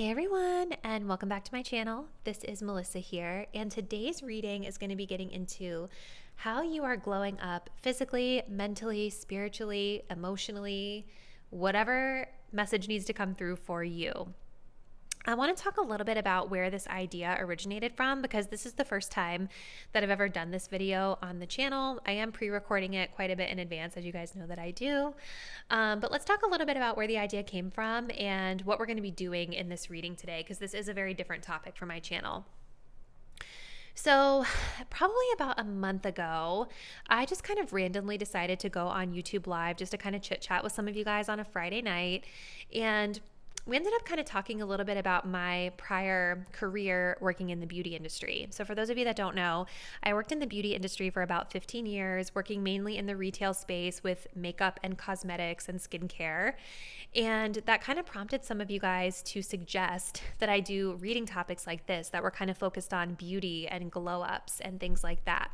Hey everyone, and welcome back to my channel. This is Melissa here, and today's reading is going to be getting into how you are glowing up physically, mentally, spiritually, emotionally, whatever message needs to come through for you. I want to talk a little bit about where this idea originated from because this is the first time that I've ever done this video on the channel. I am pre-recording it quite a bit in advance, as you guys know that I do. But let's talk a little bit about where the idea came from and what we're going to be doing in this reading today, because this is a very different topic for my channel. So probably about a month ago, I just kind of randomly decided to go on YouTube Live just to kind of chit chat with some of you guys on a Friday night. And we ended up kind of talking a little bit about my prior career working in the beauty industry. So for those of you that don't know, I worked in the beauty industry for about 15 years, working mainly in the retail space with makeup and cosmetics and skincare. And that kind of prompted some of you guys to suggest that I do reading topics like this that were kind of focused on beauty and glow ups and things like that.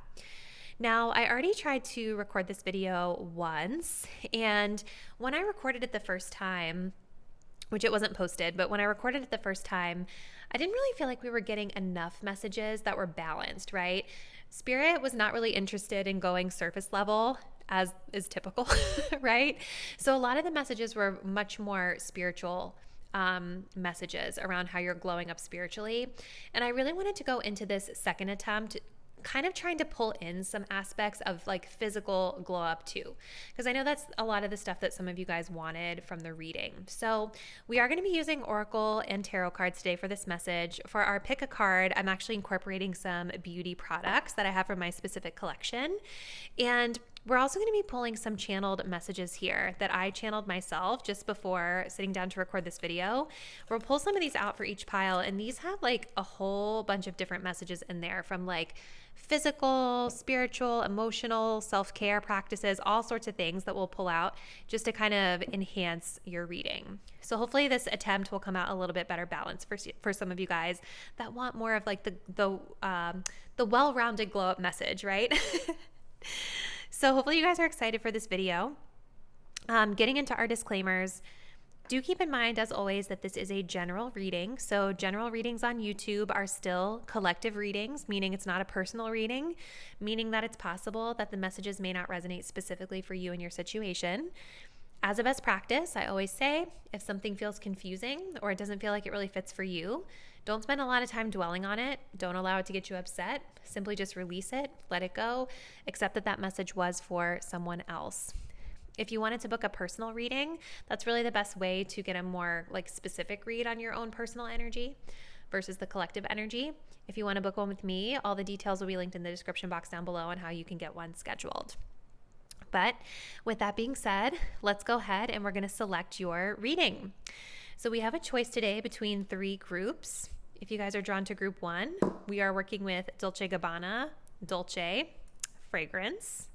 Now, I already tried to record this video once, and when I recorded it the first time, which it wasn't posted, but when I recorded it the first time, I didn't really feel like we were getting enough messages that were balanced, right? Spirit was not really interested in going surface level, as is typical, right? So a lot of the messages were much more spiritual messages around how you're glowing up spiritually. And I really wanted to go into this second attempt kind of trying to pull in some aspects of like physical glow up too, because I know that's a lot of the stuff that some of you guys wanted from the reading. So we are going to be using Oracle and Tarot cards today for this message. For our pick a card, I'm actually incorporating some beauty products that I have from my specific collection. And we're also going to be pulling some channeled messages here that I channeled myself just before sitting down to record this video. We'll pull some of these out for each pile, and these have like a whole bunch of different messages in there, from like physical, spiritual, emotional, self-care practices, all sorts of things that we'll pull out just to kind of enhance your reading. So hopefully this attempt will come out a little bit better balanced for some of you guys that want more of like the well-rounded glow up message, right? So hopefully you guys are excited for this video. Getting into our disclaimers, do keep in mind, as always, that this is a general reading. So general readings on YouTube are still collective readings, meaning it's not a personal reading, meaning that it's possible that the messages may not resonate specifically for you and your situation. As a best practice, I always say, if something feels confusing or it doesn't feel like it really fits for you, don't spend a lot of time dwelling on it. Don't allow it to get you upset. Simply just release it, let it go, accept that that message was for someone else. If you wanted to book a personal reading, that's really the best way to get a more like specific read on your own personal energy versus the collective energy. If you want to book one with me, all the details will be linked in the description box down below on how you can get one scheduled. But with that being said, let's go ahead and we're going to select your reading. So we have a choice today between 3 groups. If you guys are drawn to group 1, we are working with Dolce Gabbana, Dolce fragrance.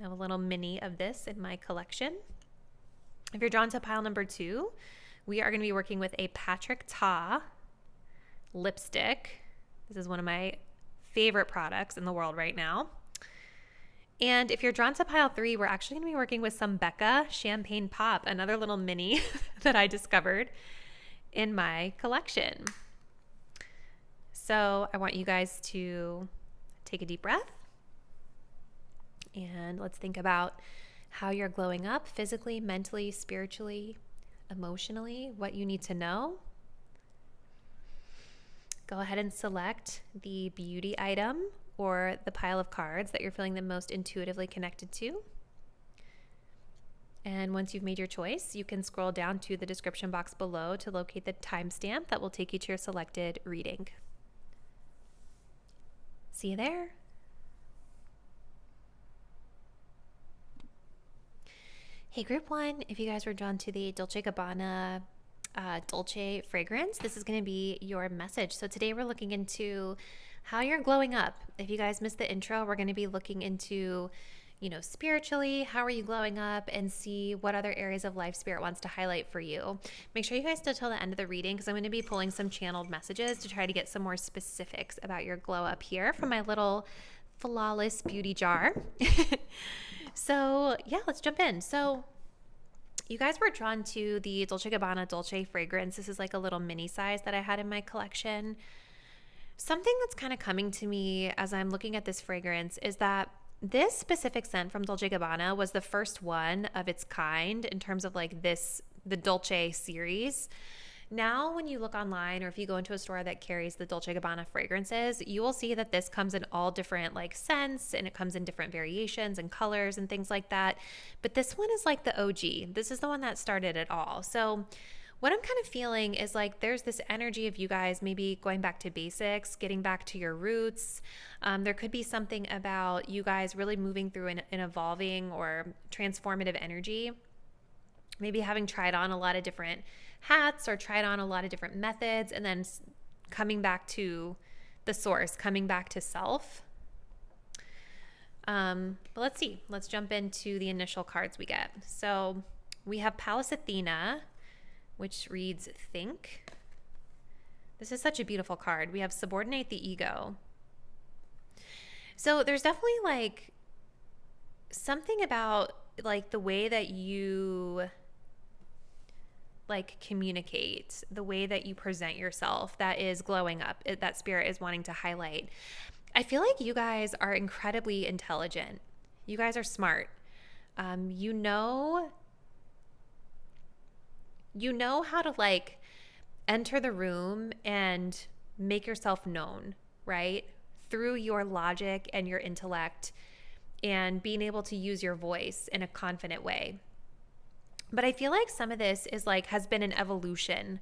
I have a little mini of this in my collection. If you're drawn to pile number 2, we are going to be working with a Patrick Ta lipstick. This is one of my favorite products in the world right now. And if you're drawn to pile 3, we're actually going to be working with some Becca Champagne Pop, another little mini that I discovered in my collection. So I want you guys to take a deep breath and let's think about how you're glowing up physically, mentally, spiritually, emotionally, what you need to know. Go ahead and select the beauty item or the pile of cards that you're feeling the most intuitively connected to. And once you've made your choice, you can scroll down to the description box below to locate the timestamp that will take you to your selected reading. See you there. Hey, group 1, if you guys were drawn to the Dolce Gabbana Dolce fragrance, this is going to be your message. So today we're looking into how you're glowing up. If you guys missed the intro, we're going to be looking into, spiritually, how are you glowing up, and see what other areas of life Spirit wants to highlight for you. Make sure you guys stay till the end of the reading because I'm going to be pulling some channeled messages to try to get some more specifics about your glow up here from my little flawless beauty jar. So yeah, let's jump in. So you guys were drawn to the Dolce Gabbana Dolce fragrance. This is like a little mini size that I had in my collection. Something that's kind of coming to me as I'm looking at this fragrance is that this specific scent from Dolce Gabbana was the first one of its kind in terms of like the Dolce series. Now, when you look online or if you go into a store that carries the Dolce Gabbana fragrances, you will see that this comes in all different like scents, and it comes in different variations and colors and things like that. But this one is like the OG. This is the one that started it all. So what I'm kind of feeling is like there's this energy of you guys maybe going back to basics, getting back to your roots. There could be something about you guys really moving through an evolving or transformative energy. Maybe having tried on a lot of different hats or tried on a lot of different methods, and then coming back to the source, coming back to self. But let's see. Let's jump into the initial cards we get. So we have Pallas Athena, which reads think. This is such a beautiful card. We have subordinate the ego. So there's definitely like something about like the way that you like communicate, the way that you present yourself that is glowing up, that spirit is wanting to highlight. I feel like you guys are incredibly intelligent. You guys are smart. You know how to like enter the room and make yourself known, right? Through your logic and your intellect and being able to use your voice in a confident way. But I feel like some of this is like has been an evolution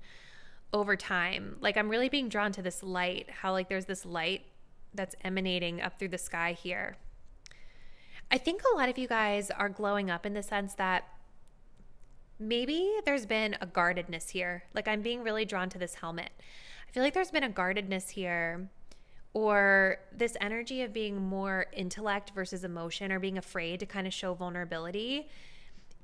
over time. Like I'm really being drawn to this light, how like there's this light that's emanating up through the sky here. I think a lot of you guys are glowing up in the sense that maybe there's been a guardedness here. Like I'm being really drawn to this helmet. I feel like there's been a guardedness here, or this energy of being more intellect versus emotion, or being afraid to kind of show vulnerability.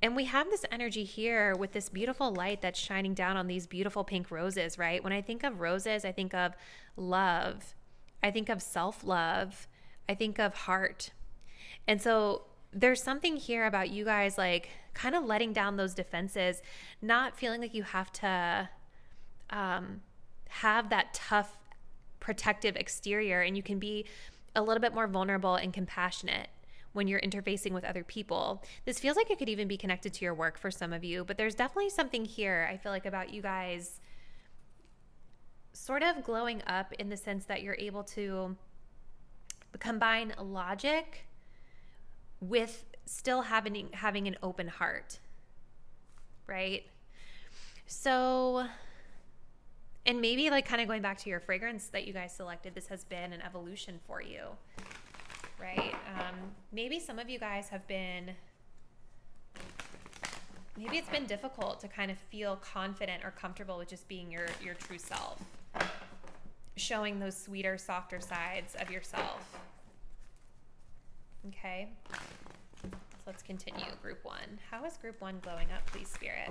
And we have this energy here with this beautiful light that's shining down on these beautiful pink roses, right? When I think of roses, I think of love. I think of self-love. I think of heart. And so there's something here about you guys like kind of letting down those defenses, not feeling like you have to have that tough, protective exterior, and you can be a little bit more vulnerable and compassionate when you're interfacing with other people. This feels like it could even be connected to your work for some of you, but there's definitely something here, I feel like, about you guys sort of glowing up in the sense that you're able to combine logic with still having an open heart, right? So, and maybe like kind of going back to your fragrance that you guys selected, this has been an evolution for you, right? Maybe some of you guys have been, maybe it's been difficult to kind of feel confident or comfortable with just being your true self, showing those sweeter, softer sides of yourself. Okay, so let's continue. Group 1. How is Group 1 glowing up, please, Spirit?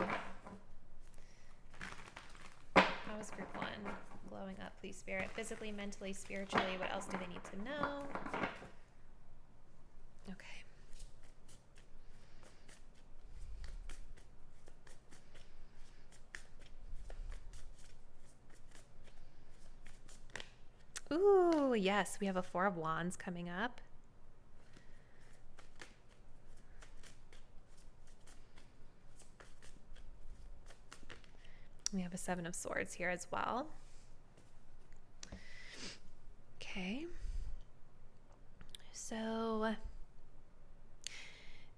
How is Group 1 glowing up, please, Spirit? Physically, mentally, spiritually, what else do they need to know? Okay. Ooh, yes, we have a 4 of Wands coming up. We have a 7 of Swords here as well. Okay. So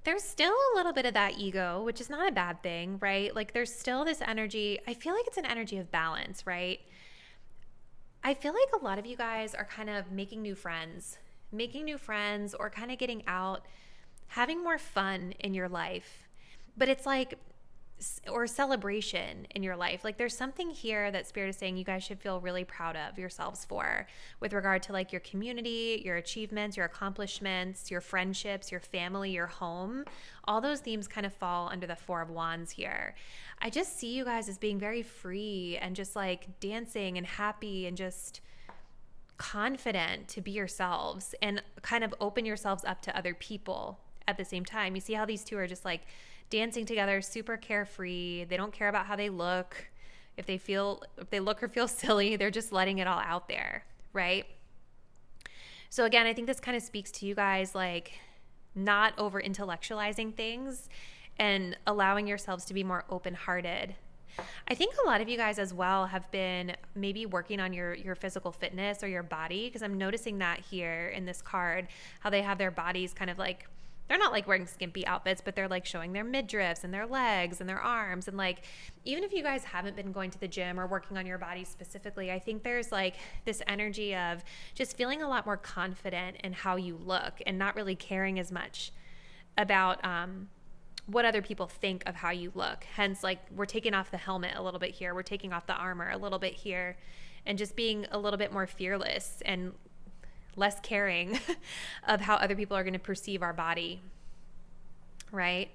there's still a little bit of that ego, which is not a bad thing, right? Like there's still this energy. I feel like it's an energy of balance, right? I feel like a lot of you guys are kind of making new friends or kind of getting out, having more fun in your life. But it's like, or celebration in your life. Like there's something here that Spirit is saying you guys should feel really proud of yourselves for, with regard to like your community, your achievements, your accomplishments, your friendships, your family, your home. All those themes kind of fall under the 4 of Wands here. I just see you guys as being very free and just like dancing and happy and just confident to be yourselves and kind of open yourselves up to other people at the same time. You see how these two are just like dancing together, super carefree. They don't care about how they look. If they look or feel silly, they're just letting it all out there, right? So again, I think this kind of speaks to you guys, like not over intellectualizing things and allowing yourselves to be more open-hearted. I think a lot of you guys as well have been maybe working on your physical fitness or your body, because I'm noticing that here in this card, how they have their bodies kind of like, they're not like wearing skimpy outfits, but they're like showing their midriffs and their legs and their arms. And like, even if you guys haven't been going to the gym or working on your body specifically, I think there's like this energy of just feeling a lot more confident in how you look and not really caring as much about what other people think of how you look. Hence, like, we're taking off the helmet a little bit here. We're taking off the armor a little bit here, and just being a little bit more fearless and less caring of how other people are going to perceive our body, right?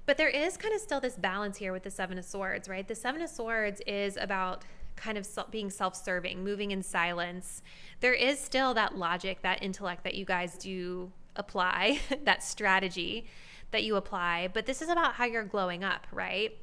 But there is kind of still this balance here with the Seven of Swords, right? The Seven of Swords is about kind of being self-serving, moving in silence. There is still that logic, that intellect that you guys do apply, that strategy that you apply, but this is about how you're glowing up, right?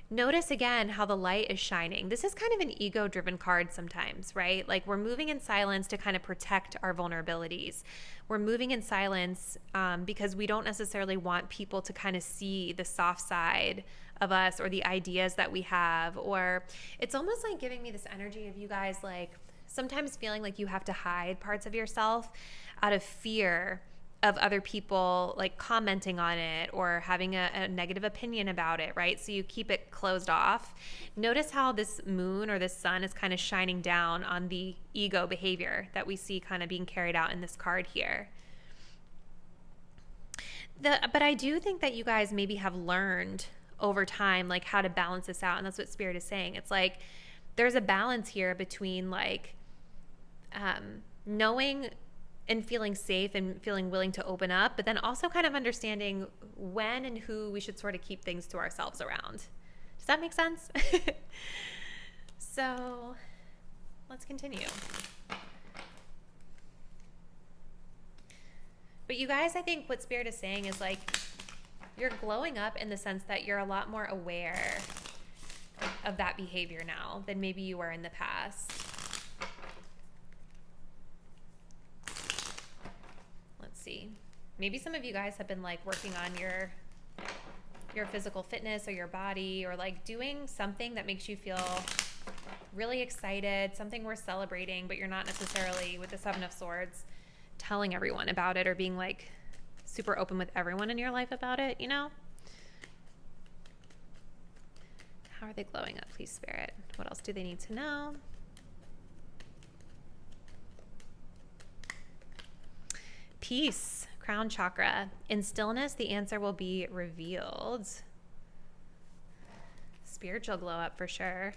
Notice again how the light is shining. This is kind of an ego-driven card sometimes, right? Like, we're moving in silence to kind of protect our vulnerabilities. We're moving in silence because we don't necessarily want people to kind of see the soft side of us or the ideas that we have. Or it's almost like giving me this energy of you guys like sometimes feeling like you have to hide parts of yourself out of fear of other people like commenting on it or having a negative opinion about it, right? So you keep it closed off. Notice how this moon or this sun is kind of shining down on the ego behavior that we see kind of being carried out in this card here. But I do think that you guys maybe have learned over time like how to balance this out, and that's what Spirit is saying. It's like there's a balance here between like knowing and feeling safe and feeling willing to open up, but then also kind of understanding when and who we should sort of keep things to ourselves around. Does that make sense? So let's continue. But you guys, I think what Spirit is saying is like you're glowing up in the sense that you're a lot more aware of that behavior now than maybe you were in the past. See, maybe some of you guys have been like working on your physical fitness or your body, or like doing something that makes you feel really excited, something worth celebrating, but you're not necessarily, with the Seven of Swords, telling everyone about it or being like super open with everyone in your life about it, you know? How are they glowing up, please, Spirit? What else do they need to know? Peace, crown chakra. In stillness, the answer will be revealed. Spiritual glow up for sure.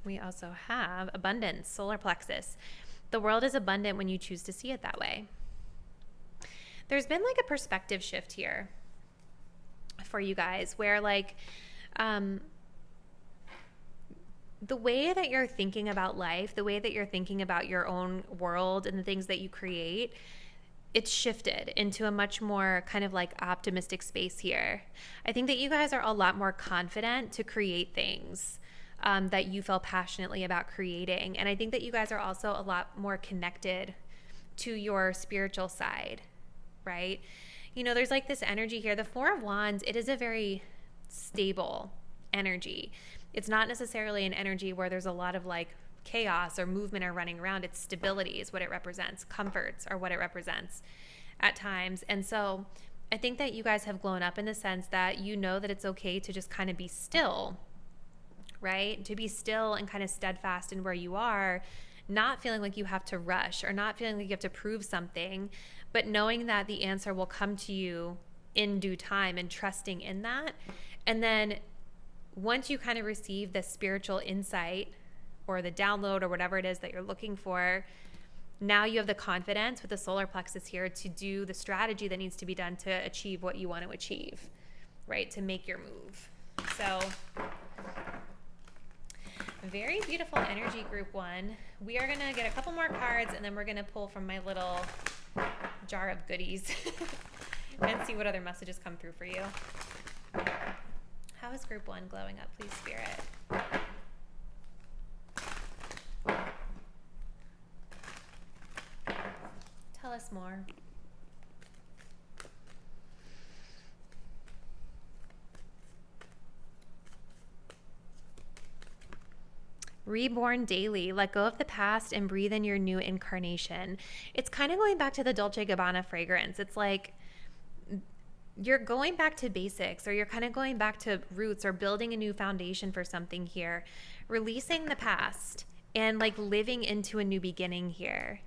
We also have abundance, solar plexus. The world is abundant when you choose to see it that way. There's been like a perspective shift here for you guys where like, the way that you're thinking about life, the way that you're thinking about your own world and the things that you create, it's shifted into a much more kind of like optimistic space here. I think that you guys are a lot more confident to create things that you feel passionately about creating. And I think that you guys are also a lot more connected to your spiritual side, right? You know, there's like this energy here. The Four of Wands, it is a very stable energy. It's not necessarily an energy where there's a lot of like chaos or movement or running around. It's stability is what it represents. Comforts are what it represents at times. And so I think that you guys have grown up in the sense that you know that it's okay to just kind of be still, right? To be still and kind of steadfast in where you are, not feeling like you have to rush or not feeling like you have to prove something, but knowing that the answer will come to you in due time and trusting in that. And then once you kind of receive the spiritual insight or the download or whatever it is that you're looking for, now you have the confidence with the solar plexus here to do the strategy that needs to be done to achieve what you want to achieve, right? To make your move. So very beautiful energy, group one. We are going to get a couple more cards and then we're going to pull from my little jar of goodies and see what other messages come through for you. How is group 1 glowing up, please, Spirit? Tell us more. Reborn daily. Let go of the past and breathe in your new incarnation. It's kind of going back to the Dolce Gabbana fragrance. It's like you're going back to basics, or you're kind of going back to roots, or building a new foundation for something here. Releasing the past and like living into a new beginning here.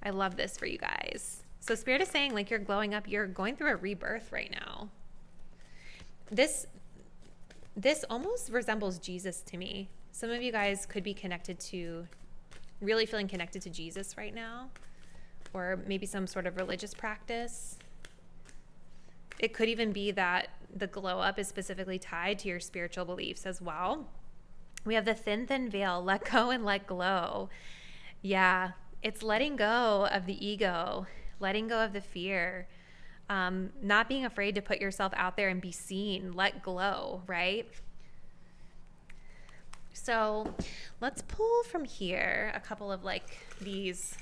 I love this for you guys. So Spirit is saying like you're glowing up. You're going through a rebirth right now. This almost resembles Jesus to me. Some of you guys could be really feeling connected to Jesus right now, or maybe some sort of religious practice. It could even be that the glow up is specifically tied to your spiritual beliefs as well. We have the thin veil, let go and let glow. Yeah, it's letting go of the ego, letting go of the fear. Not being afraid to put yourself out there and be seen, let glow, right? So let's pull from here a couple of like these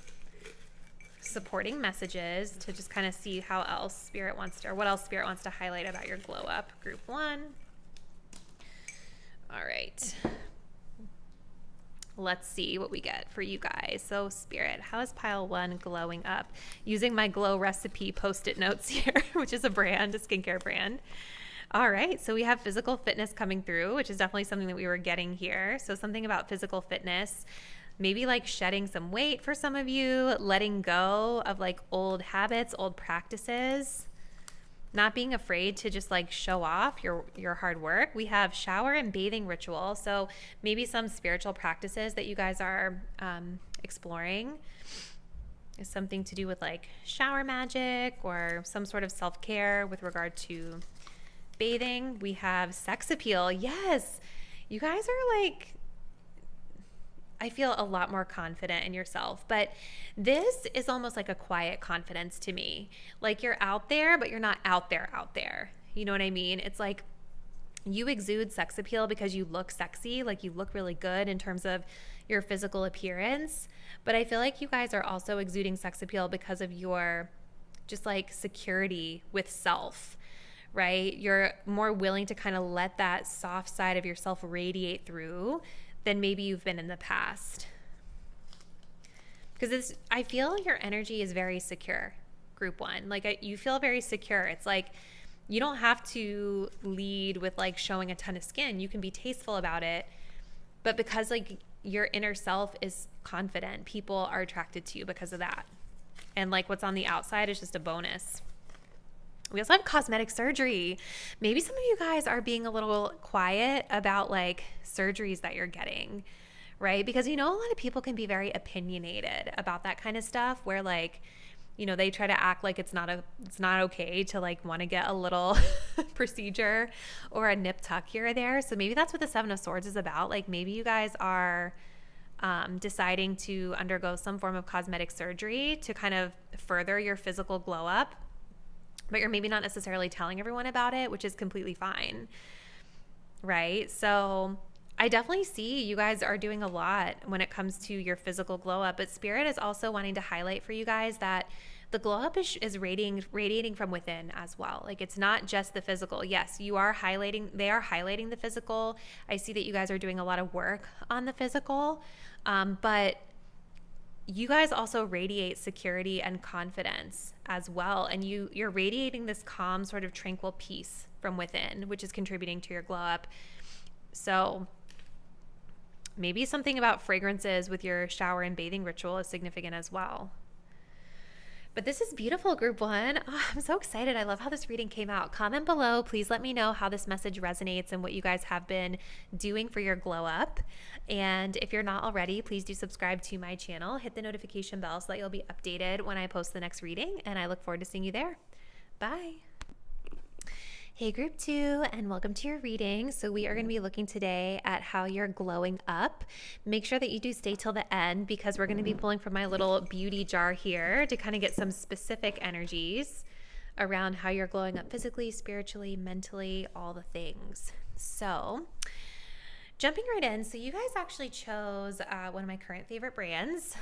supporting messages to just kind of see how else Spirit wants to, or what else Spirit wants to highlight about your glow up, group 1. All right. Let's see what we get for you guys. So Spirit, how is pile 1 glowing up? Using my glow recipe post-it notes here, which is a skincare brand. All right, so we have physical fitness coming through, which is definitely something that we were getting here. So something about physical fitness, maybe like shedding some weight for some of you, letting go of like old habits, old practices, not being afraid to just like show off your hard work. We have shower and bathing ritual. So maybe some spiritual practices that you guys are exploring is something to do with like shower magic or some sort of self-care with regard to bathing. We have sex appeal. Yes, you guys are like, I feel a lot more confident in yourself, but this is almost like a quiet confidence to me. Like you're out there, but you're not out there. You know what I mean? It's like you exude sex appeal because you look sexy, like you look really good in terms of your physical appearance. But I feel like you guys are also exuding sex appeal because of your just like security with self, right? You're more willing to kind of let that soft side of yourself radiate through than maybe you've been in the past. Because I feel your energy is very secure, group 1. Like you feel very secure. It's like you don't have to lead with like showing a ton of skin. You can be tasteful about it. But because like your inner self is confident, people are attracted to you because of that. And like what's on the outside is just a bonus. We also have cosmetic surgery. Maybe some of you guys are being a little quiet about like surgeries that you're getting, right? Because you know, a lot of people can be very opinionated about that kind of stuff where like, you know, they try to act like it's not okay to like want to get a little procedure or a nip tuck here or there. So maybe that's what the 7 of Swords is about. Like maybe you guys are deciding to undergo some form of cosmetic surgery to kind of further your physical glow up, but you're maybe not necessarily telling everyone about it, which is completely fine, right? So I definitely see you guys are doing a lot when it comes to your physical glow up, but Spirit is also wanting to highlight for you guys that the glow up is radiating from within as well. Like it's not just the physical. Yes, they are highlighting the physical. I see that you guys are doing a lot of work on the physical, but you guys also radiate security and confidence as well. And you're radiating this calm, sort of tranquil peace from within, which is contributing to your glow up. So maybe something about fragrances with your shower and bathing ritual is significant as well. But this is beautiful, group 1. Oh, I'm so excited. I love how this reading came out. Comment below. Please let me know how this message resonates and what you guys have been doing for your glow up. And if you're not already, please do subscribe to my channel. Hit the notification bell so that you'll be updated when I post the next reading. And I look forward to seeing you there. Bye. Hey group 2, and welcome to your reading. So we are going to be looking today at how you're glowing up. Make sure that you do stay till the end because we're going to be pulling from my little beauty jar here to kind of get some specific energies around how you're glowing up physically, spiritually, mentally, all the things. So jumping right in, so you guys actually chose one of my current favorite brands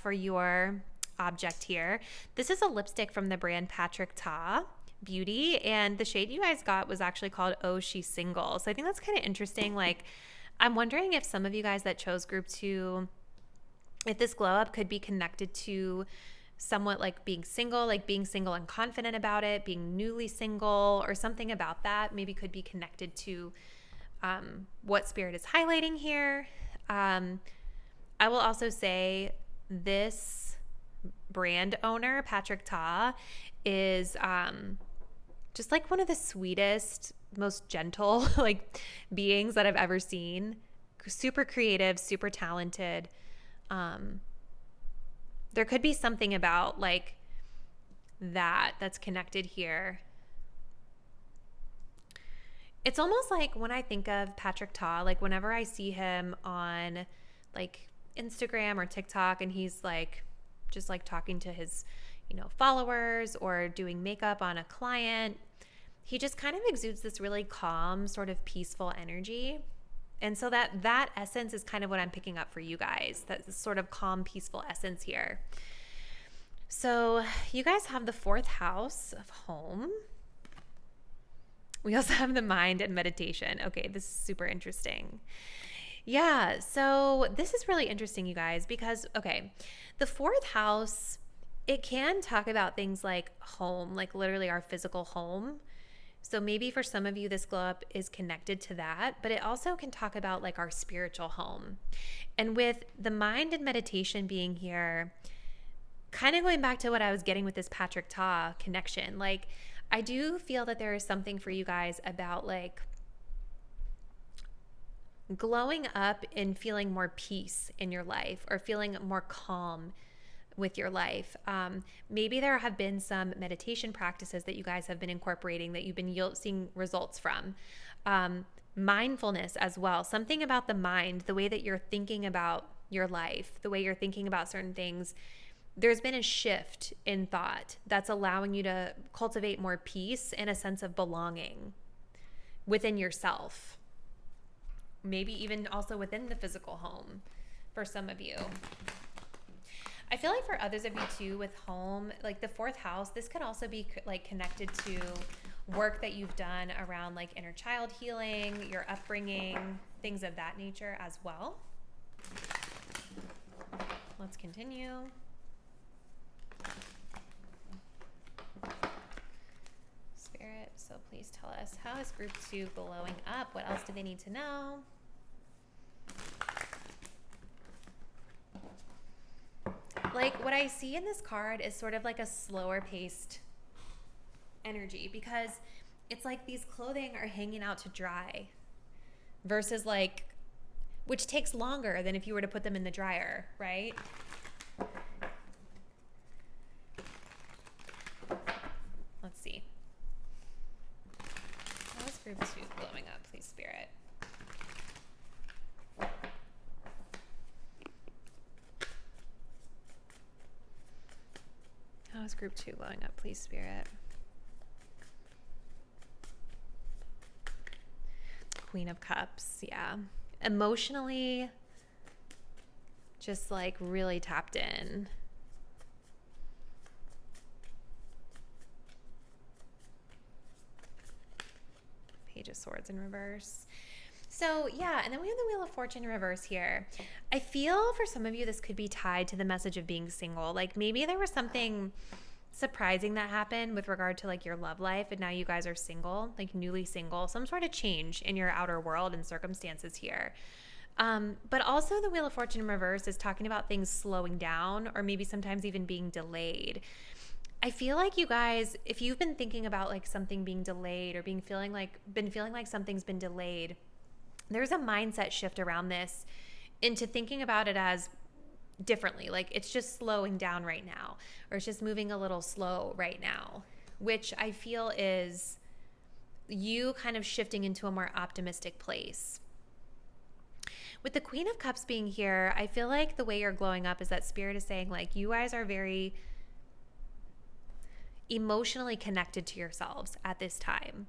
for your object here. This is a lipstick from the brand Patrick Ta Beauty, and the shade you guys got was actually called Oh She's Single. So I think that's kind of interesting. Like, I'm wondering if some of you guys that chose group 2, if this glow up could be connected to somewhat like being single and confident about it, being newly single, or something about that maybe could be connected to what spirit is highlighting here. I will also say this brand owner, Patrick Ta, is just like one of the sweetest, most gentle like beings that I've ever seen. Super creative, super talented. There could be something about like that's connected here. It's almost like when I think of Patrick Ta, like whenever I see him on like Instagram or TikTok and he's like just like talking to his followers or doing makeup on a client, he just kind of exudes this really calm, sort of peaceful energy. And so that essence is kind of what I'm picking up for you guys, that sort of calm, peaceful essence here. So you guys have the 4th house of home. We also have the mind and meditation. Okay, this is super interesting. Yeah, so this is really interesting, you guys, because, okay, the 4th house, it can talk about things like home, like literally our physical home. So maybe for some of you, this glow up is connected to that, but it also can talk about like our spiritual home. And with the mind and meditation being here, kind of going back to what I was getting with this Patrick Ta connection, like I do feel that there is something for you guys about like glowing up and feeling more peace in your life or feeling more calm with your life. Maybe there have been some meditation practices that you guys have been incorporating that you've been seeing results from. Mindfulness as well. Something about the mind, the way that you're thinking about your life, the way you're thinking about certain things. There's been a shift in thought that's allowing you to cultivate more peace and a sense of belonging within yourself. Maybe even also within the physical home for some of you. I feel like for others of you too with home, like the 4th house, this could also be like connected to work that you've done around like inner child healing, your upbringing, things of that nature as well. Let's continue. Spirit, so please tell us, how is group 2 glowing up? What else do they need to know? Like what I see in this card is sort of like a slower paced energy because it's like these clothing are hanging out to dry versus like, which takes longer than if you were to put them in the dryer, right? Let's see. How is group 2 glowing up, please, Spirit? How is group 2 glowing up, please, Spirit? Queen of Cups, yeah. Emotionally, just like really tapped in. Page of Swords in reverse. So yeah, and then we have the Wheel of Fortune in reverse here. I feel for some of you, this could be tied to the message of being single. Like maybe there was something surprising that happened with regard to like your love life and now you guys are single, like newly single, some sort of change in your outer world and circumstances here. But also the Wheel of Fortune in reverse is talking about things slowing down or maybe sometimes even being delayed. I feel like you guys, if you've been thinking about like something being delayed or been feeling like something's been delayed, there's a mindset shift around this into thinking about it as differently. Like it's just slowing down right now, or it's just moving a little slow right now, which I feel is you kind of shifting into a more optimistic place. With the Queen of Cups being here, I feel like the way you're glowing up is that Spirit is saying, like, you guys are very emotionally connected to yourselves at this time.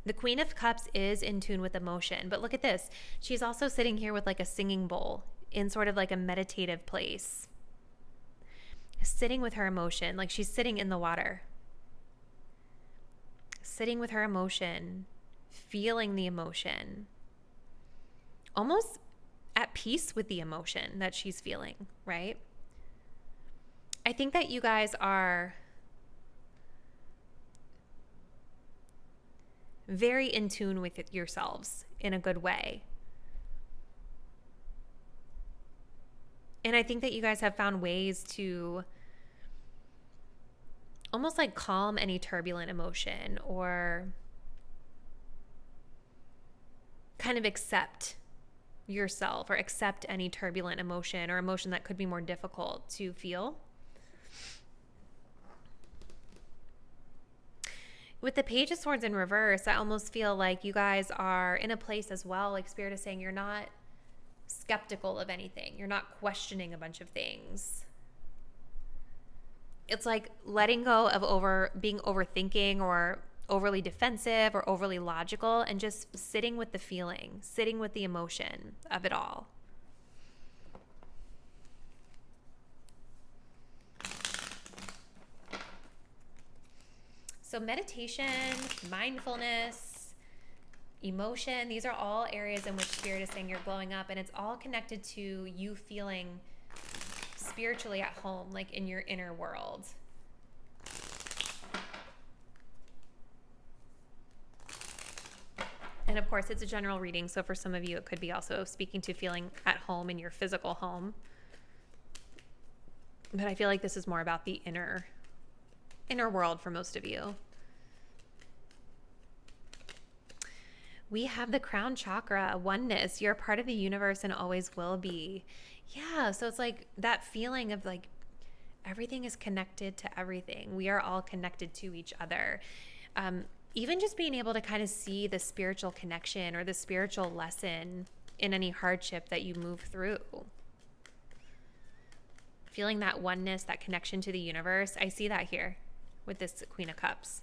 The Queen of Cups is in tune with emotion, but look at this. She's also sitting here with like a singing bowl in sort of like a meditative place, sitting with her emotion, like she's sitting in the water, sitting with her emotion, feeling the emotion, almost at peace with the emotion that she's feeling, right? I think that you guys are very in tune with yourselves in a good way. And I think that you guys have found ways to almost like calm any turbulent emotion, or kind of accept yourself, or accept any turbulent emotion or emotion that could be more difficult to feel. With the Page of Swords in reverse, I almost feel like you guys are in a place as well, like Spirit is saying, you're not skeptical of anything. You're not questioning a bunch of things. It's like letting go of being overthinking or overly defensive or overly logical, and just sitting with the feeling, sitting with the emotion of it all. So meditation, mindfulness, emotion, these are all areas in which Spirit is saying you're glowing up, and it's all connected to you feeling spiritually at home, like in your inner world. And of course, it's a general reading, so for some of you, it could be also speaking to feeling at home in your physical home. But I feel like this is more about the inner world for most of you. We have the crown chakra, oneness. You're a part of the universe and always will be. Yeah, so it's like that feeling of like everything is connected to everything. We are all connected to each other. Even just being able to kind of see the spiritual connection or the spiritual lesson in any hardship that you move through. Feeling that oneness, that connection to the universe. I see that here with this Queen of Cups.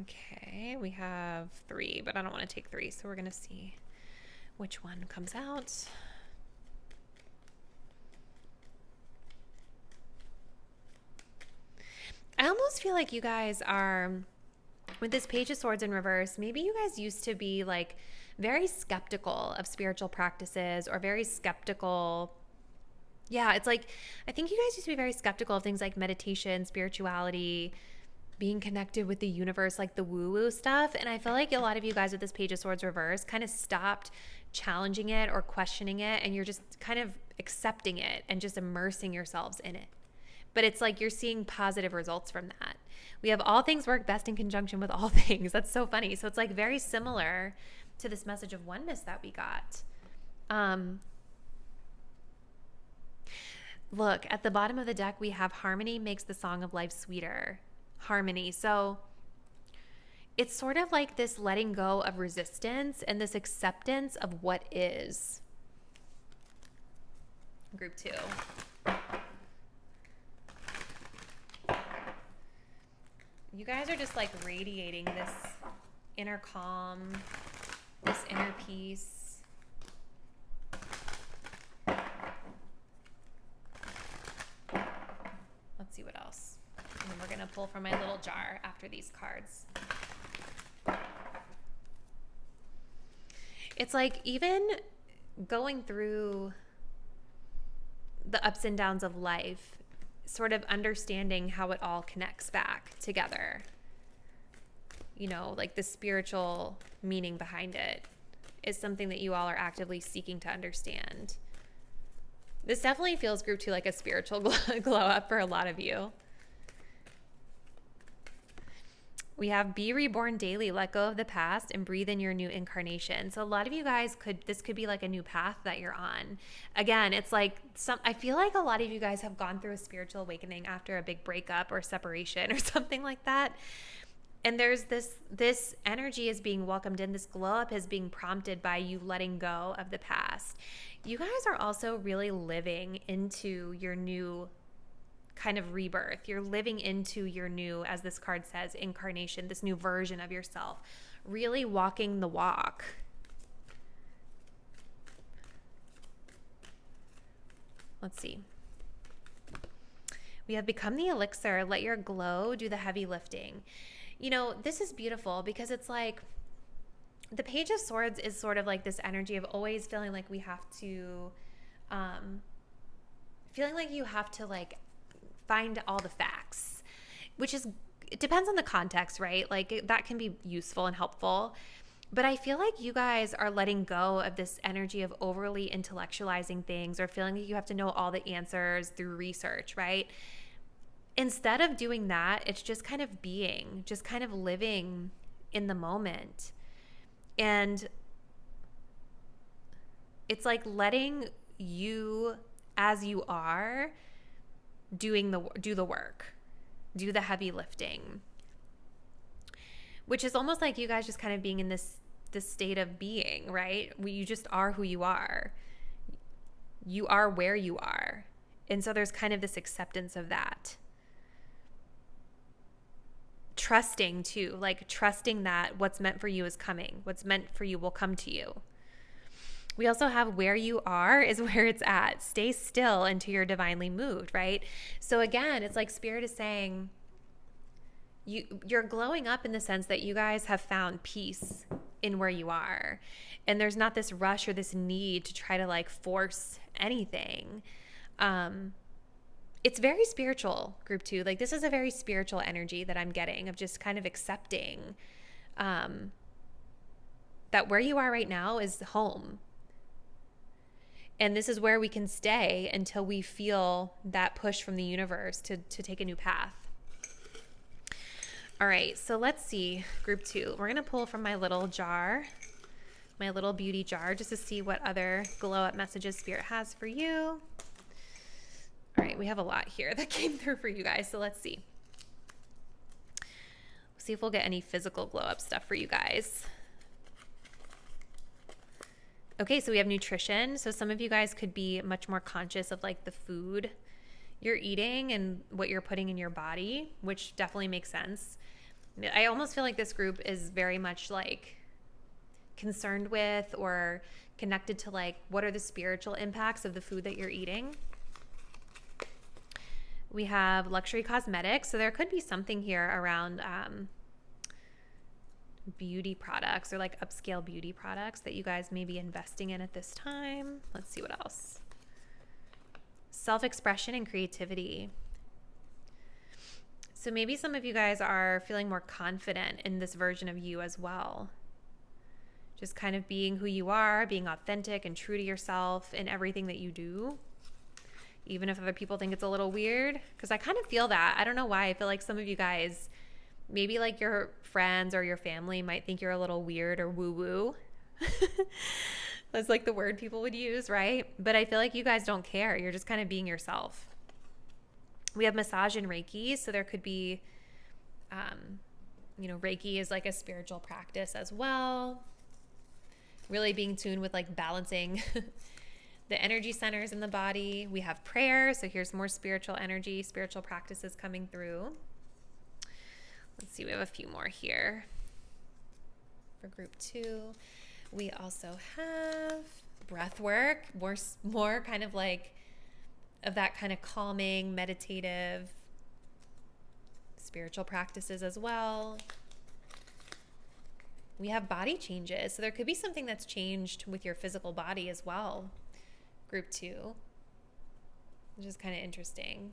Okay, we have 3, but I don't want to take 3, so we're going to see which one comes out. I almost feel like you guys are, with this Page of Swords in reverse, maybe you guys used to be like very skeptical of spiritual practices, or very skeptical. Yeah, it's like, I think you guys used to be very skeptical of things like meditation, spirituality, being connected with the universe, like the woo-woo stuff. And I feel like a lot of you guys with this Page of Swords reverse kind of stopped challenging it or questioning it, and you're just kind of accepting it and just immersing yourselves in it. But it's like you're seeing positive results from that. We have all things work best in conjunction with all things. That's so funny. So it's like very similar to this message of oneness that we got. Look, at the bottom of the deck, we have harmony makes the song of life sweeter. Harmony. So it's sort of like this letting go of resistance and this acceptance of what is. Group 2. You guys are just like radiating this inner calm, this inner peace. Let's see what else. And then we're going to pull from my little jar after these cards. It's like even going through the ups and downs of life, sort of understanding how it all connects back together. You know, like the spiritual meaning behind it is something that you all are actively seeking to understand. This definitely feels, group 2, like a spiritual glow up for a lot of you. We have be reborn daily, let go of the past and breathe in your new incarnation. So a lot of you guys this could be like a new path that you're on. Again, it's like I feel like a lot of you guys have gone through a spiritual awakening after a big breakup or separation or something like that. And there's this energy is being welcomed in, this glow up is being prompted by you letting go of the past. You guys are also really living into your new kind of rebirth. You're living into your new, as this card says, incarnation, this new version of yourself, really walking the walk. Let's see. We have become the elixir. Let your glow do the heavy lifting. You know, this is beautiful because it's like the Page of Swords is sort of like this energy of always feeling like we have to, feeling like you have to like find all the facts, which is, it depends on the context, right? Like that can be useful and helpful. But I feel like you guys are letting go of this energy of overly intellectualizing things or feeling like you have to know all the answers through research, right? Instead of doing that, it's just kind of being, just kind of living in the moment. And it's like letting you as you are do the work, do the heavy lifting, which is almost like you guys just kind of being in this state of being, right? You just are who you are. You are where you are. And so there's kind of this acceptance of that. Trusting too, like trusting that what's meant for you is coming. What's meant for you will come to you. We also have where you are is where it's at. Stay still until you're divinely moved, right? So again, it's like Spirit is saying you're glowing up in the sense that you guys have found peace in where you are. And there's not this rush or this need to try to like force anything. It's very spiritual, group 2. Like this is a very spiritual energy that I'm getting of just kind of accepting that where you are right now is home. And this is where we can stay until we feel that push from the universe to take a new path. All right, so let's see, group 2. We're going to pull from my little jar, my little beauty jar, just to see what other glow up messages Spirit has for you. All right, we have a lot here that came through for you guys, so let's see. We'll see if we'll get any physical glow up stuff for you guys. Okay, so we have nutrition. So some of you guys could be much more conscious of like the food you're eating and what you're putting in your body, which definitely makes sense. I almost feel like this group is very much like concerned with or connected to like what are the spiritual impacts of the food that you're eating. We have luxury cosmetics. So there could be something here around beauty products or like upscale beauty products that you guys may be investing in at this time. Let's see what else. Self-expression and creativity. So maybe some of you guys are feeling more confident in this version of you as well. Just kind of being who you are, being authentic and true to yourself in everything that you do. Even if other people think it's a little weird, because I kind of feel that. I don't know why. I feel like some of you guys, maybe like your friends or your family might think you're a little weird or woo-woo. That's like the word people would use, right? But I feel like you guys don't care. You're just kind of being yourself. We have massage and Reiki. So there could be, Reiki is like a spiritual practice as well. Really being tuned with like balancing the energy centers in the body. We have prayer. So here's more spiritual energy, spiritual practices coming through. Let's see, we have a few more here for group 2. We also have breath work, more kind of like of that kind of calming, meditative, spiritual practices as well. We have body changes. So there could be something that's changed with your physical body as well, group 2, which is kind of interesting.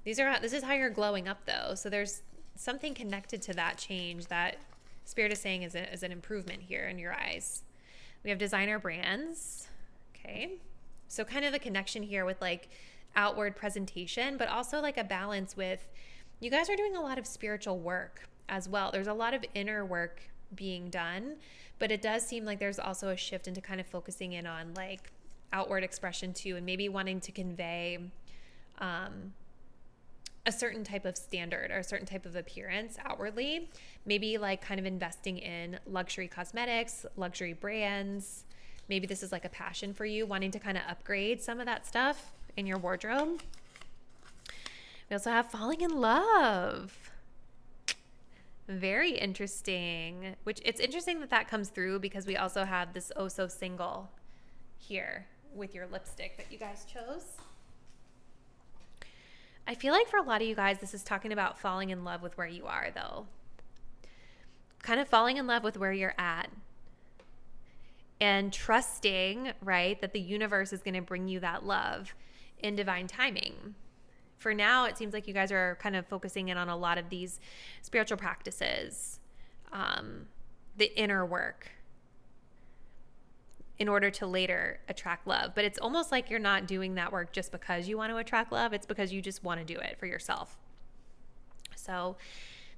This is how you're glowing up though. So there's something connected to that change that Spirit is saying is an improvement here in your eyes. We have designer brands. Okay. So kind of the connection here with like outward presentation, but also like a balance with, you guys are doing a lot of spiritual work as well. There's a lot of inner work being done, but it does seem like there's also a shift into kind of focusing in on like outward expression too, and maybe wanting to convey a certain type of standard or a certain type of appearance outwardly, maybe like kind of investing in luxury cosmetics, luxury brands. Maybe this is like a passion for you, wanting to kind of upgrade some of that stuff in your wardrobe. We also have falling in love. Very interesting, which it's interesting that that comes through because we also have this oh so single here with your lipstick that you guys chose. I feel like for a lot of you guys, this is talking about falling in love with where you are though. Kind of falling in love with where you're at and trusting, right, that the universe is going to bring you that love in divine timing. For now, it seems like you guys are kind of focusing in on a lot of these spiritual practices, the inner work, in order to later attract love. But it's almost like you're not doing that work just because you want to attract love. It's because you just want to do it for yourself. So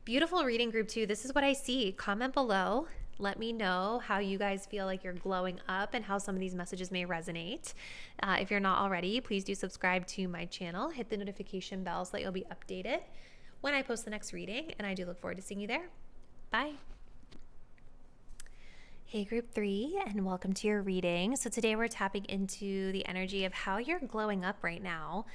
beautiful reading, group 2. This is what I see. Comment below. Let me know how you guys feel like you're glowing up and how some of these messages may resonate. If you're not already, please do subscribe to my channel. Hit the notification bell so that you'll be updated when I post the next reading. And I do look forward to seeing you there. Bye. Hey group 3, and welcome to your reading. So today we're tapping into the energy of how you're glowing up right now.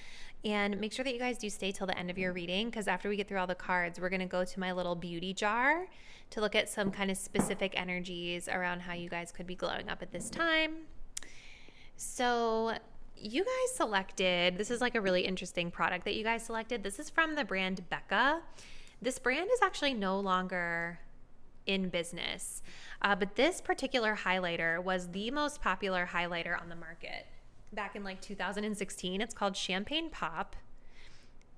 And make sure that you guys do stay till the end of your reading, because after we get through all the cards, we're going to go to my little beauty jar to look at some kind of specific energies around how you guys could be glowing up at this time. So you guys selected, this is like a really interesting product that you guys selected. This is from the brand Becca. This brand is actually no longer in business. But this particular highlighter was the most popular highlighter on the market back in like 2016. It's called Champagne Pop.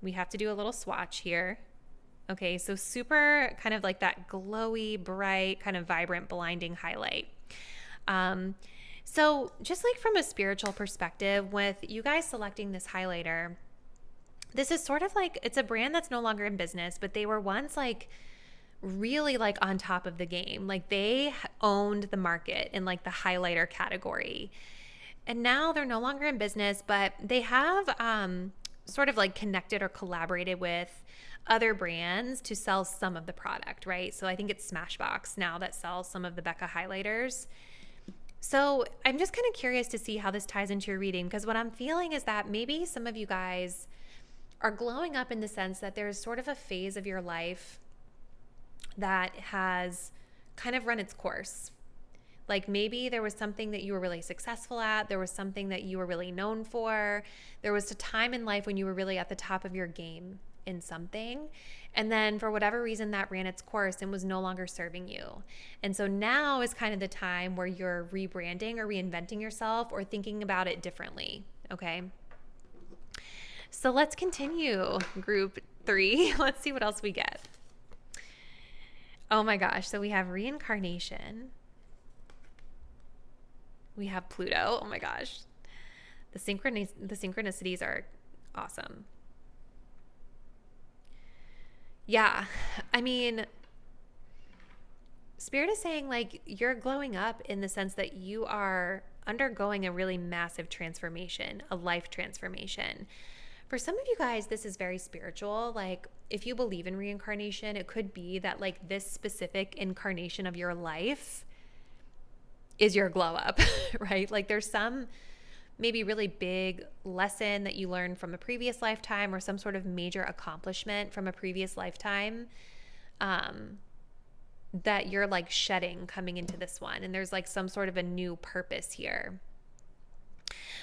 We have to do a little swatch here. Okay, so super kind of like that glowy, bright, kind of vibrant, blinding highlight. So just like from a spiritual perspective, with you guys selecting this highlighter, this is sort of like, it's a brand that's no longer in business, but they were once like really like on top of the game. Like they owned the market in like the highlighter category. And now they're no longer in business, but they have sort of like connected or collaborated with other brands to sell some of the product, right? So I think it's Smashbox now that sells some of the Becca highlighters. So I'm just kind of curious to see how this ties into your reading, because what I'm feeling is that maybe some of you guys are glowing up in the sense that there's sort of a phase of your life that has kind of run its course. Like maybe there was something that you were really successful at. There was something that you were really known for. There was a time in life when you were really at the top of your game in something. And then for whatever reason that ran its course and was no longer serving you. And so now is kind of the time where you're rebranding or reinventing yourself or thinking about it differently. Okay. So let's continue, group 3. Let's see what else we get. Oh my gosh. So we have reincarnation. We have Pluto. Oh my gosh. The synchronicities are awesome. Yeah. I mean, Spirit is saying like you're glowing up in the sense that you are undergoing a really massive transformation, a life transformation. For some of you guys, this is very spiritual. Like if you believe in reincarnation, it could be that like this specific incarnation of your life is your glow up, right? Like there's some maybe really big lesson that you learned from a previous lifetime or some sort of major accomplishment from a previous lifetime that you're like shedding coming into this one. And there's like some sort of a new purpose here.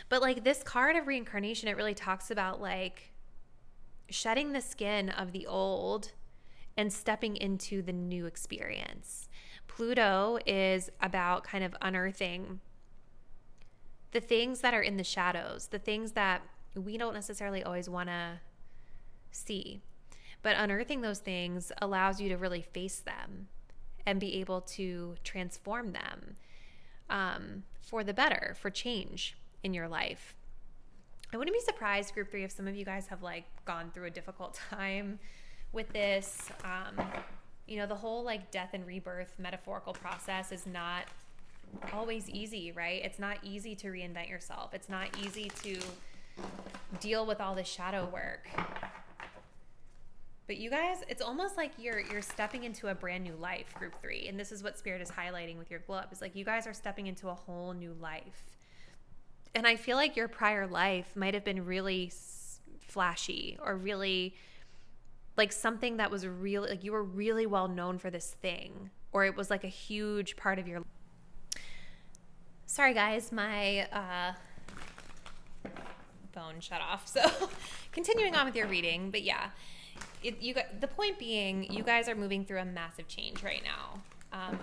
But like this card of reincarnation, it really talks about like shedding the skin of the old and stepping into the new experience. Pluto is about kind of unearthing the things that are in the shadows, the things that we don't necessarily always want to see. But unearthing those things allows you to really face them and be able to transform them for the better, for change in your life. I wouldn't be surprised, group 3, if some of you guys have like gone through a difficult time with this. The whole like death and rebirth metaphorical process is not always easy, right? It's not easy to reinvent yourself. It's not easy to deal with all the shadow work. But you guys, it's almost like you're stepping into a brand new life, group 3. And this is what Spirit is highlighting with your glow up. It's like you guys are stepping into a whole new life. And I feel like your prior life might have been really flashy, or really like something that was really, like you were really well known for this thing, or it was like a huge part of your life. Sorry guys, my phone shut off. So continuing on with your reading, but yeah, the point being, you guys are moving through a massive change right now,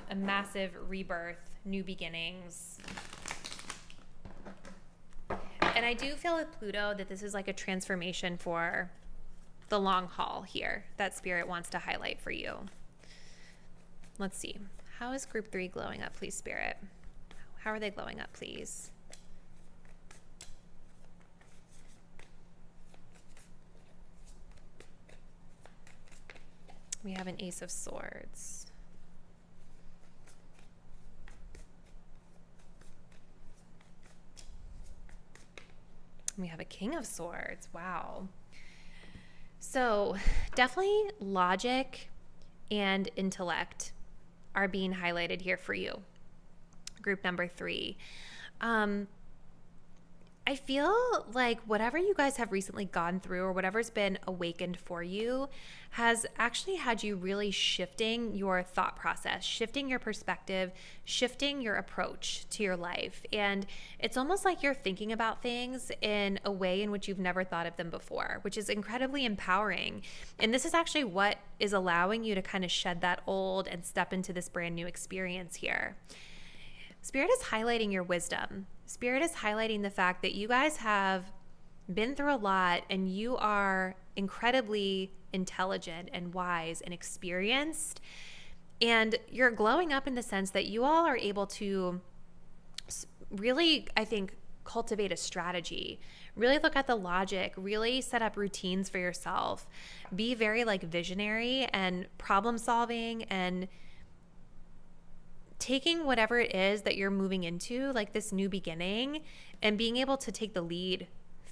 a massive rebirth, new beginnings. And I do feel with Pluto that this is like a transformation for the long haul here that Spirit wants to highlight for you. Let's see. How is group 3 glowing up, please, Spirit? How are they glowing up, please? We have an Ace of Swords. We have a King of Swords. Wow. So definitely logic and intellect are being highlighted here for you. Group number 3. I feel like whatever you guys have recently gone through, or whatever's been awakened for you, has actually had you really shifting your thought process, shifting your perspective, shifting your approach to your life. And it's almost like you're thinking about things in a way in which you've never thought of them before, which is incredibly empowering. And this is actually what is allowing you to kind of shed that old and step into this brand new experience here. Spirit is highlighting your wisdom. Spirit is highlighting the fact that you guys have been through a lot, and you are incredibly intelligent and wise and experienced. And you're glowing up in the sense that you all are able to really, I think, cultivate a strategy, really look at the logic, really set up routines for yourself, be very like visionary and problem solving, and taking whatever it is that you're moving into, like this new beginning, and being able to take the lead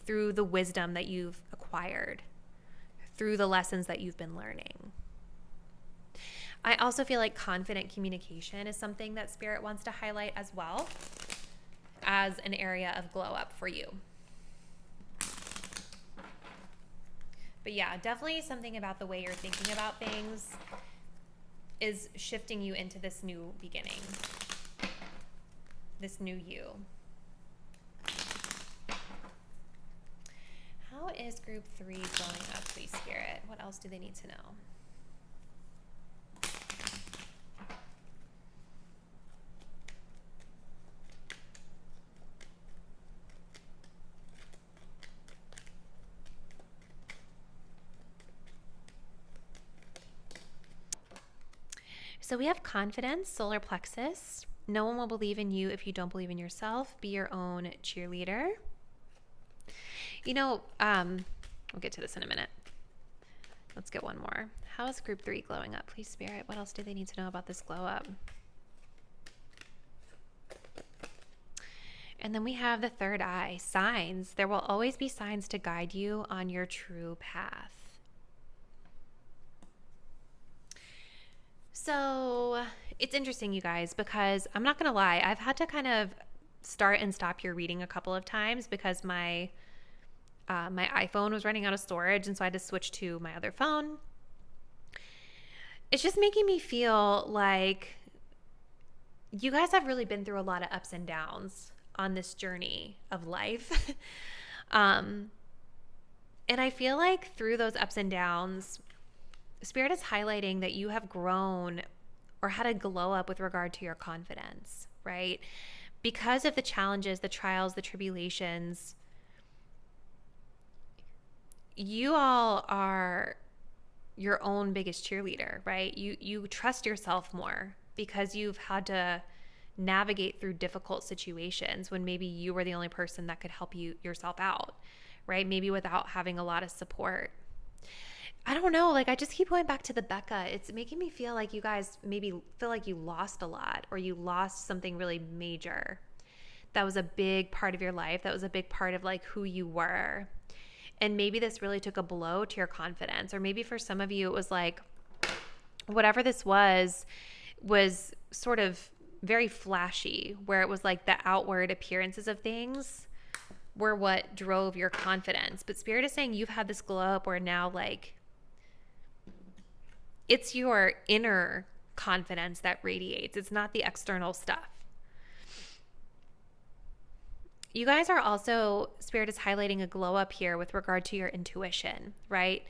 through the wisdom that you've acquired, through the lessons that you've been learning. I also feel like confident communication is something that Spirit wants to highlight as well as an area of glow up for you. But yeah, definitely something about the way you're thinking about things is shifting you into this new beginning, this new you. How is group 3 glowing up, please, Spirit? What else do they need to know? So we have confidence, solar plexus. No one will believe in you if you don't believe in yourself. Be your own cheerleader. We'll get to this in a minute. Let's get one more. How is group 3 glowing up, please, Spirit? What else do they need to know about this glow up? And then we have the third eye, signs. There will always be signs to guide you on your true path. So it's interesting, you guys, because I'm not going to lie. I've had to kind of start and stop your reading a couple of times because my iPhone was running out of storage, and so I had to switch to my other phone. It's just making me feel like you guys have really been through a lot of ups and downs on this journey of life. And I feel like through those ups and downs, Spirit is highlighting that you have grown or had a glow up with regard to your confidence, right? Because of the challenges, the trials, the tribulations, you all are your own biggest cheerleader, right? You trust yourself more because you've had to navigate through difficult situations when maybe you were the only person that could help yourself out, right? Maybe without having a lot of support. I don't know. Like, I just keep going back to the Becca. It's making me feel like you guys maybe feel like you lost a lot, or you lost something really major. That was a big part of your life. That was a big part of like who you were. And maybe this really took a blow to your confidence. Or maybe for some of you, it was like, whatever this was sort of very flashy, where it was like the outward appearances of things were what drove your confidence. But Spirit is saying you've had this glow up where now like it's your inner confidence that radiates. It's not the external stuff. You guys are also, Spirit is highlighting a glow up here with regard to your intuition, right?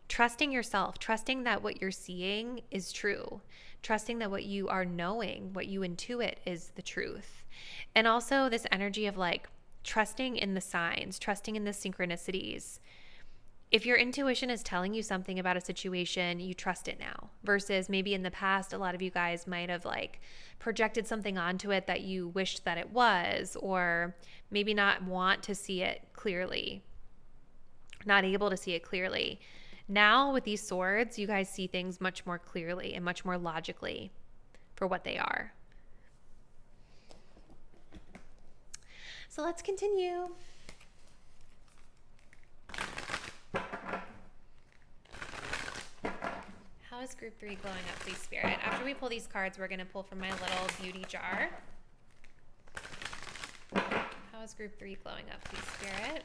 Trusting yourself, trusting that what you're seeing is true, trusting that what you are knowing, what you intuit is the truth. And also this energy of like trusting in the signs, trusting in the synchronicities. If your intuition is telling you something about a situation, you trust it now, versus maybe in the past, a lot of you guys might have like projected something onto it that you wished that it was, or maybe not want to see it clearly, not able to see it clearly. Now with these swords, you guys see things much more clearly and much more logically for what they are. So let's continue. How is group 3 glowing up, please, Spirit? After we pull these cards, we're going to pull from my little beauty jar. How is group 3 glowing up, please, Spirit?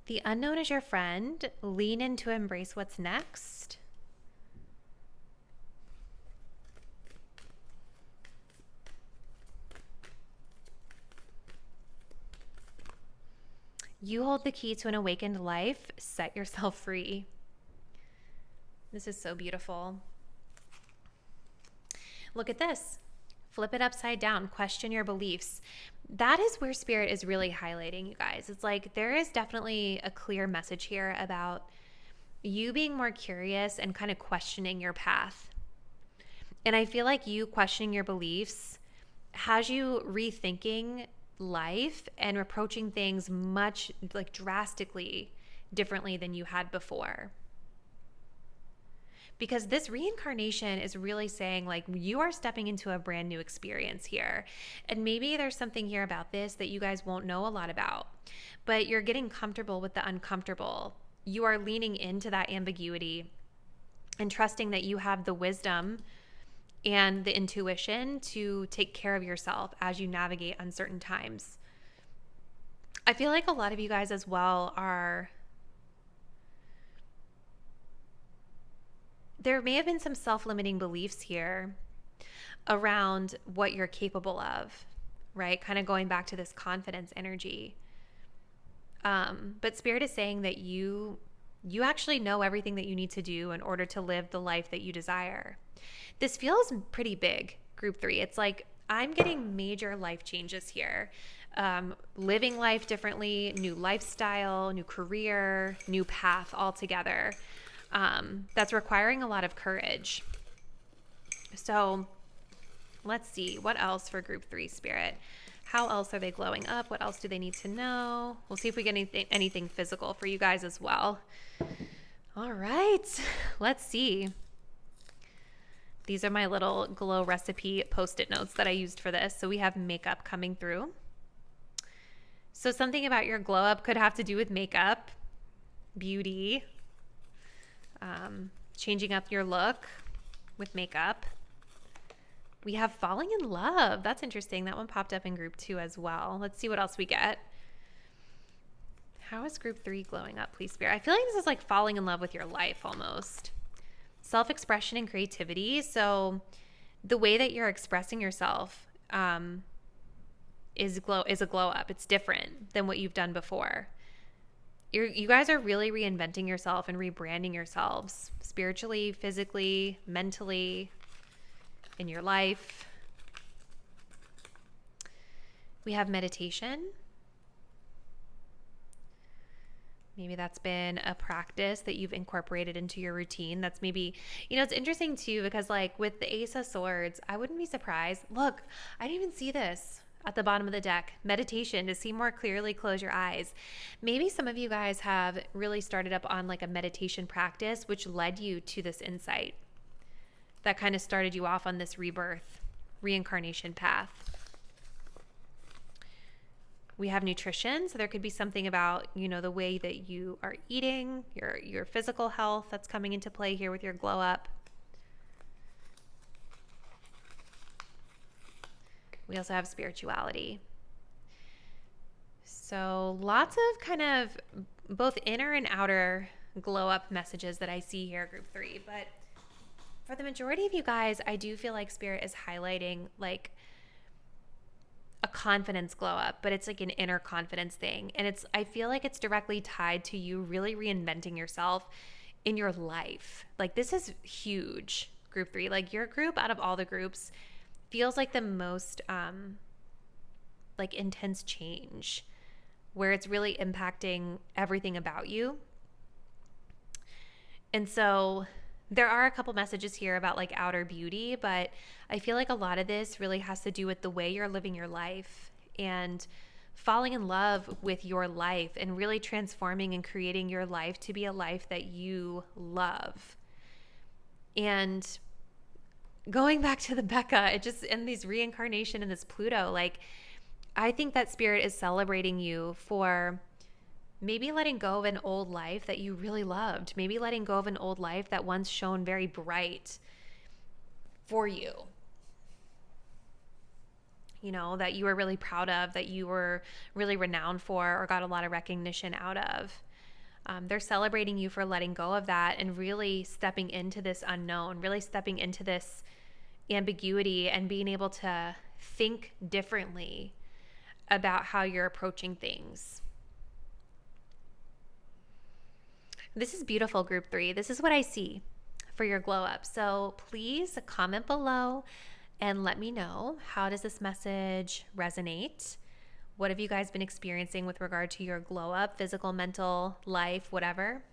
The unknown is your friend. Lean in to embrace what's next. You hold the key to an awakened life. Set yourself free. This is so beautiful. Look at this. Flip it upside down. Question your beliefs. That is where Spirit is really highlighting, you guys. It's like there is definitely a clear message here about you being more curious and kind of questioning your path. And I feel like you questioning your beliefs has you rethinking life and approaching things much like drastically differently than you had before. Because this reincarnation is really saying like you are stepping into a brand new experience here. And maybe there's something here about this that you guys won't know a lot about, but you're getting comfortable with the uncomfortable. You are leaning into that ambiguity and trusting that you have the wisdom and the intuition to take care of yourself as you navigate uncertain times. I feel like a lot of you guys as well are... There may have been some self-limiting beliefs here around what you're capable of, right? Kind of going back to this confidence energy. But Spirit is saying that you actually know everything that you need to do in order to live the life that you desire. This feels pretty big, group 3. It's like I'm getting major life changes here. Living life differently, new lifestyle, new career, new path altogether. That's requiring a lot of courage. So let's see what else for group 3, Spirit. How else are they glowing up? What else do they need to know? We'll see if we get anything physical for you guys as well. All right, let's see. These are my little glow recipe Post-it notes that I used for this. So we have makeup coming through. So something about your glow up could have to do with makeup, beauty, changing up your look with makeup. We have falling in love. That's interesting. That one popped up in group 2 as well. Let's see what else we get. How is group 3 glowing up, please, Spirit? I feel like this is like falling in love with your life almost. Self-expression and creativity. So the way that you're expressing yourself is a glow up. It's different than what you've done before. You guys are really reinventing yourself and rebranding yourselves spiritually, physically, mentally, in your life. We have meditation. Maybe that's been a practice that you've incorporated into your routine. That's maybe, it's interesting too, because like with the Ace of Swords, I wouldn't be surprised. Look, I didn't even see this at the bottom of the deck. Meditation, to see more clearly, close your eyes. Maybe some of you guys have really started up on like a meditation practice, which led you to this insight that kind of started you off on this rebirth, reincarnation path. We have nutrition, so there could be something about, the way that you are eating, your physical health that's coming into play here with your glow up. We also have spirituality. So lots of kind of both inner and outer glow up messages that I see here, group 3. But for the majority of you guys, I do feel like Spirit is highlighting like a confidence glow up, but it's like an inner confidence thing. And I feel like it's directly tied to you really reinventing yourself in your life. Like this is huge, group 3. Like your group out of all the groups feels like the most like intense change, where it's really impacting everything about you. And so there are a couple messages here about like outer beauty, but I feel like a lot of this really has to do with the way you're living your life and falling in love with your life and really transforming and creating your life to be a life that you love. And going back to the Becca, and these reincarnation and this Pluto, like I think that Spirit is celebrating you for maybe letting go of an old life that you really loved. Maybe letting go of an old life that once shone very bright for you. That you were really proud of, that you were really renowned for or got a lot of recognition out of. They're celebrating you for letting go of that and really stepping into this unknown, really stepping into this ambiguity and being able to think differently about how you're approaching things. This is beautiful, group 3. This is what I see for your glow up. So please comment below and let me know, how does this message resonate? What have you guys been experiencing with regard to your glow up, physical, mental, life, whatever?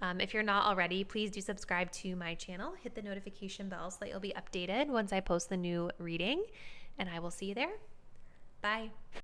If you're not already, please do subscribe to my channel. Hit the notification bell so that you'll be updated once I post the new reading, and I will see you there. Bye.